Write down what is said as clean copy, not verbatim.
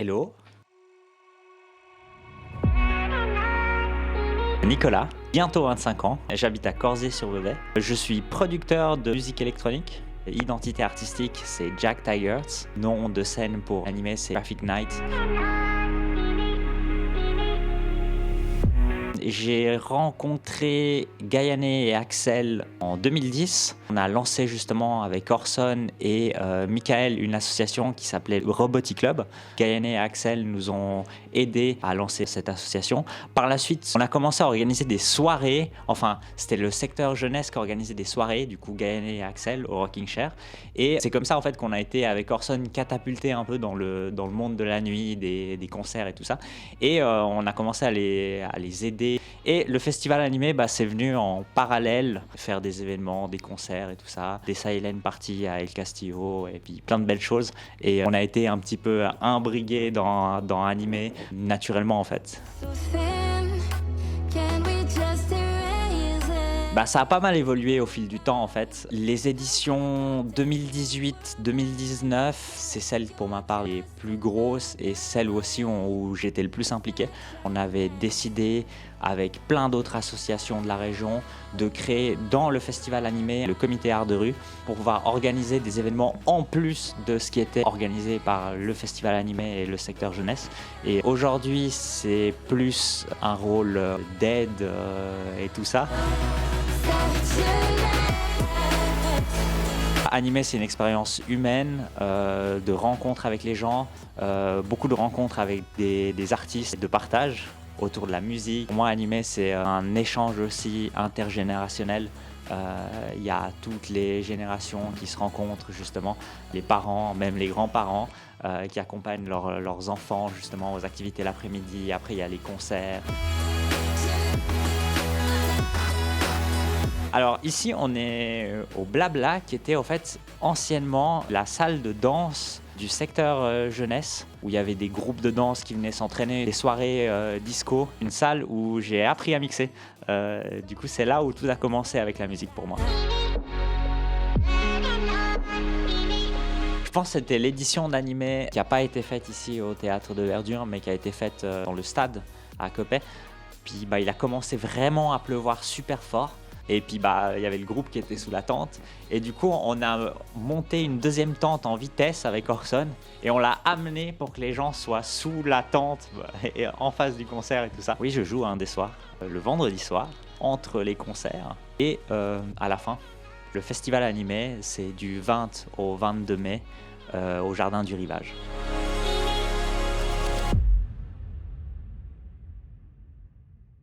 Hello, Nicolas, bientôt 25 ans, j'habite à Corzé-sur-Vevey. Je suis producteur de musique électronique. Identité artistique, c'est Jack Tigers. Nom de scène pour animer, c'est Graphic Night. J'ai rencontré Gaïane et Axel en 2010. On a lancé justement avec Orson et Michael une association qui s'appelait Robotic Club. Gaïane et Axel nous ont aidés à lancer cette association. Par la suite, on a commencé à organiser des soirées. Enfin, c'était le secteur jeunesse qui organisait des soirées, du coup Gaïane et Axel au Rocking Chair. Et c'est comme ça en fait qu'on a été avec Orson catapulté un peu dans le monde de la nuit, des concerts et tout ça. Et on a commencé à les aider. Et le festival animé, c'est venu en parallèle, faire des événements, des concerts et tout ça, des silent parties à El Castillo et puis plein de belles choses. Et on a été un petit peu imbrigués dans animé naturellement en fait. Ça a pas mal évolué au fil du temps en fait. Les éditions 2018-2019, c'est celle pour ma part les plus grosses et celle aussi où j'étais le plus impliqué. On avait décidé avec plein d'autres associations de la région de créer dans le festival animé le comité art de rue pour pouvoir organiser des événements en plus de ce qui était organisé par le festival animé et le secteur jeunesse. Et aujourd'hui, c'est plus un rôle d'aide et tout ça. Animer, c'est une expérience humaine, de rencontres avec les gens, beaucoup de rencontres avec des artistes, de partage autour de la musique. Pour moi, animer, c'est un échange aussi intergénérationnel. Il y a toutes les générations qui se rencontrent justement, les parents, même les grands-parents qui accompagnent leurs enfants justement aux activités l'après-midi. Après, il y a les concerts. Alors ici, on est au Blabla, qui était en fait anciennement la salle de danse du secteur jeunesse, où il y avait des groupes de danse qui venaient s'entraîner, des soirées disco, une salle où j'ai appris à mixer. Du coup, c'est là où tout a commencé avec la musique pour moi. Je pense que c'était l'édition d'animé qui n'a pas été faite ici au Théâtre de Verdure, mais qui a été faite dans le stade à Coppet. Puis il a commencé vraiment à pleuvoir super fort. Et puis il y avait le groupe qui était sous la tente. Et du coup, on a monté une deuxième tente en vitesse avec Orson. Et on l'a amené pour que les gens soient sous la tente et en face du concert et tout ça. Oui, je joue un des soirs, le vendredi soir, entre les concerts. Et à la fin, le festival animé, c'est du 20 au 22 mai au Jardin du Rivage.